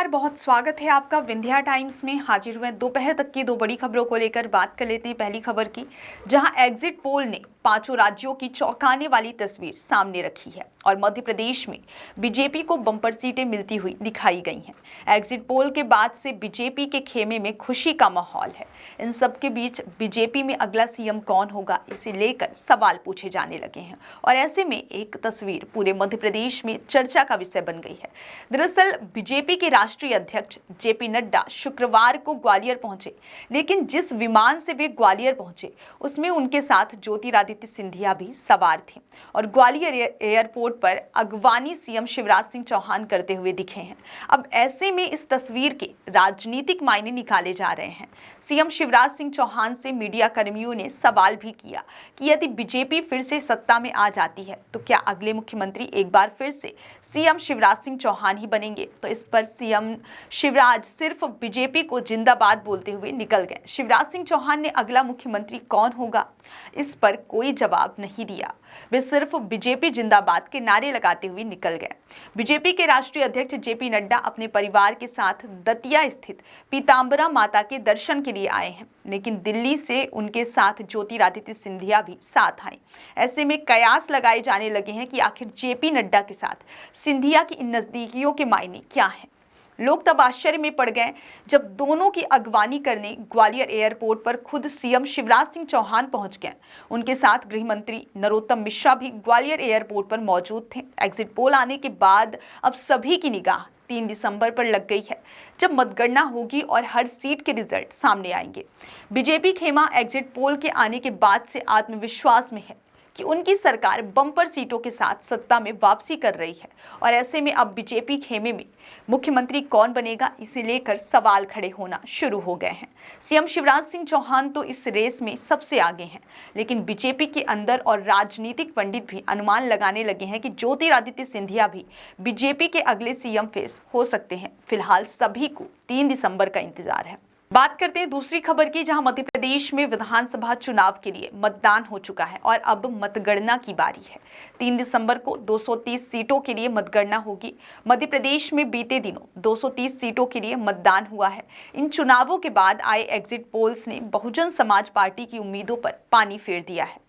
नमस्कार, बहुत स्वागत है आपका विंध्या टाइम्स में। हाजिर हुए दोपहर तक की दो बड़ी खबरों को लेकर बात कर लेते हैं। पहली खबर की, जहां एग्जिट पोल ने पांचों राज्यों की चौंकाने वाली तस्वीर सामने रखी है और मध्य प्रदेश में बीजेपी को बम्पर सीटें मिलती हुई दिखाई गई हैं। एग्जिट पोल के बाद से बीजेपी के खेमे में खुशी का माहौल है। इन सब के बीच बीजेपी में अगला सीएम कौन होगा, इसे लेकर सवाल पूछे जाने लगे हैं और ऐसे में एक तस्वीर पूरे मध्य प्रदेश में चर्चा का विषय बन गई है। दरअसल बीजेपी के राष्ट्रीय अध्यक्ष जेपी नड्डा शुक्रवार को ग्वालियर पहुंचे, लेकिन जिस विमान से वे ग्वालियर पहुंचे उसमें उनके साथ ज्योतिरादित्य सिंधिया भी सवार थे और ग्वालियर एयरपोर्ट पर अगवानी सीएम शिवराज सिंह चौहान करते हुए दिखे हैं। अब ऐसे में इस तस्वीर के राजनीतिक मायने निकाले जा रहे हैं। सीएम शिवराज सिंह चौहान से मीडिया कर्मियों ने सवाल भी किया कि यदि बीजेपी फिर से सत्ता में आ जाती है तो क्या अगले मुख्यमंत्री एक बार फिर से सीएम शिवराज सिंह चौहान ही बनेंगे। तो इस पर सीएम शिवराज सिर्फ बीजेपी को जिंदाबाद बोलते हुए निकल गए। शिवराज सिंह चौहान ने अगला मुख्यमंत्री कौन होगा इस पर कोई जवाब नहीं दिया। वे सिर्फ बीजेपी जिंदाबाद के नारे लगाते हुए निकल गए। बीजेपी के राष्ट्रीय अध्यक्ष जेपी नड्डा अपने परिवार के साथ दतिया स्थित पीताम्बरा माता के दर्शन के लिए आए हैं, लेकिन दिल्ली से उनके साथ ज्योतिरादित्य सिंधिया भी साथ आए। ऐसे में कयास लगाए जाने लगे हैं कि आखिर जेपी नड्डा के साथ सिंधिया की इन नजदीकियों के मायने क्या हैं। लोग तब आश्चर्य में पड़ गए जब दोनों की अगवानी करने ग्वालियर एयरपोर्ट पर खुद सीएम शिवराज सिंह चौहान पहुंच गए। उनके साथ गृह मंत्री नरोत्तम मिश्रा भी ग्वालियर एयरपोर्ट पर मौजूद थे। एग्जिट पोल आने के बाद अब सभी की निगाह 3 दिसंबर पर लग गई है, जब मतगणना होगी और हर सीट के रिजल्ट सामने आएंगे। बीजेपी खेमा एग्जिट पोल के आने के बाद से आत्मविश्वास में है कि उनकी सरकार बम्पर सीटों के साथ सत्ता में वापसी कर रही है और ऐसे में अब बीजेपी खेमे में मुख्यमंत्री कौन बनेगा, इसे लेकर सवाल खड़े होना शुरू हो गए हैं। सीएम शिवराज सिंह चौहान तो इस रेस में सबसे आगे हैं, लेकिन बीजेपी के अंदर और राजनीतिक पंडित भी अनुमान लगाने लगे हैं कि ज्योतिरादित्य सिंधिया भी बीजेपी के अगले सीएम फेस हो सकते हैं। फिलहाल सभी को 3 दिसंबर का इंतजार है। बात करते हैं दूसरी खबर की, जहां मध्य प्रदेश में विधानसभा चुनाव के लिए मतदान हो चुका है और अब मतगणना की बारी है। 3 दिसंबर को 230 सीटों के लिए मतगणना होगी। मध्य प्रदेश में बीते दिनों 230 सीटों के लिए मतदान हुआ है। इन चुनावों के बाद आए एग्जिट पोल्स ने बहुजन समाज पार्टी की उम्मीदों पर पानी फेर दिया है।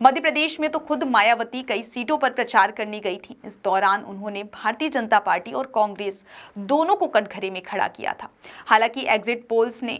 मध्य प्रदेश में तो खुद मायावती कई सीटों पर प्रचार करने गई थी। इस दौरान उन्होंने भारतीय जनता पार्टी और कांग्रेस दोनों को कटघरे में खड़ा किया था। हालांकि एग्जिट पोल्स में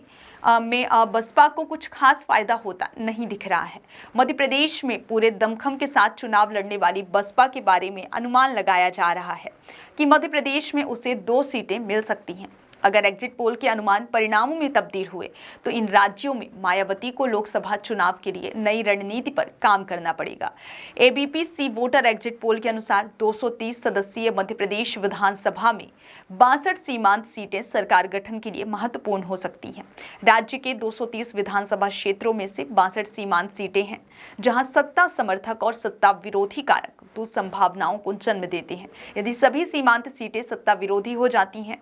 बसपा को कुछ खास फायदा होता नहीं दिख रहा है। मध्य प्रदेश में पूरे दमखम के साथ चुनाव लड़ने वाली बसपा के बारे में अनुमान लगाया जा रहा है कि मध्य प्रदेश में उसे 2 सीटें मिल सकती हैं। अगर एग्जिट पोल के अनुमान परिणामों में तब्दील हुए तो इन राज्यों में मायावती को लोकसभा चुनाव के लिए नई रणनीति पर काम करना पड़ेगा। एबीपी सी वोटर एग्जिट पोल के अनुसार 230 सदस्यीय मध्य प्रदेश विधानसभा में 62 सीमांत सीटें सरकार गठन के लिए महत्वपूर्ण हो सकती हैं। राज्य के 230 विधानसभा क्षेत्रों में से 62 सीमांत सीटें हैं, जहां सत्ता समर्थक और सत्ता विरोधी कारक 2 संभावनाओं को जन्म देते हैं। यदि सभी सीमांत सीटें सत्ता विरोधी हो जाती हैं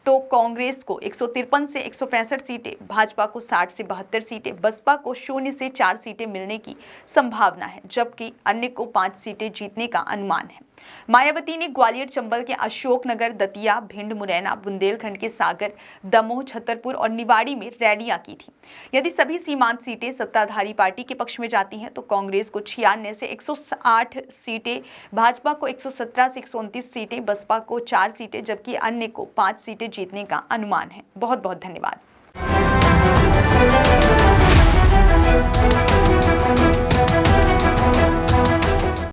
तो कांग्रेस को 153 से 165 सीटें, भाजपा को 60 से 72 सीटें, बसपा को 0 से 4 सीटें मिलने की संभावना है, जबकि अन्य को 5 सीटें जीतने का अनुमान है। मायावती ने ग्वालियर, चंबल के अशोकनगर, दतिया, भिंड, मुरैना, बुंदेलखंड के सागर, दमोह, छतरपुर और निवाड़ी में रैलियां की थी। यदि सभी सीमांत सीटें सत्ताधारी पार्टी के पक्ष में जाती हैं तो कांग्रेस को 96 से 108 सीटें, भाजपा को 117 से 129 सीटें, बसपा को 4 सीटें, जबकि अन्य को 5 सीटें जीतने का अनुमान है। बहुत बहुत धन्यवाद।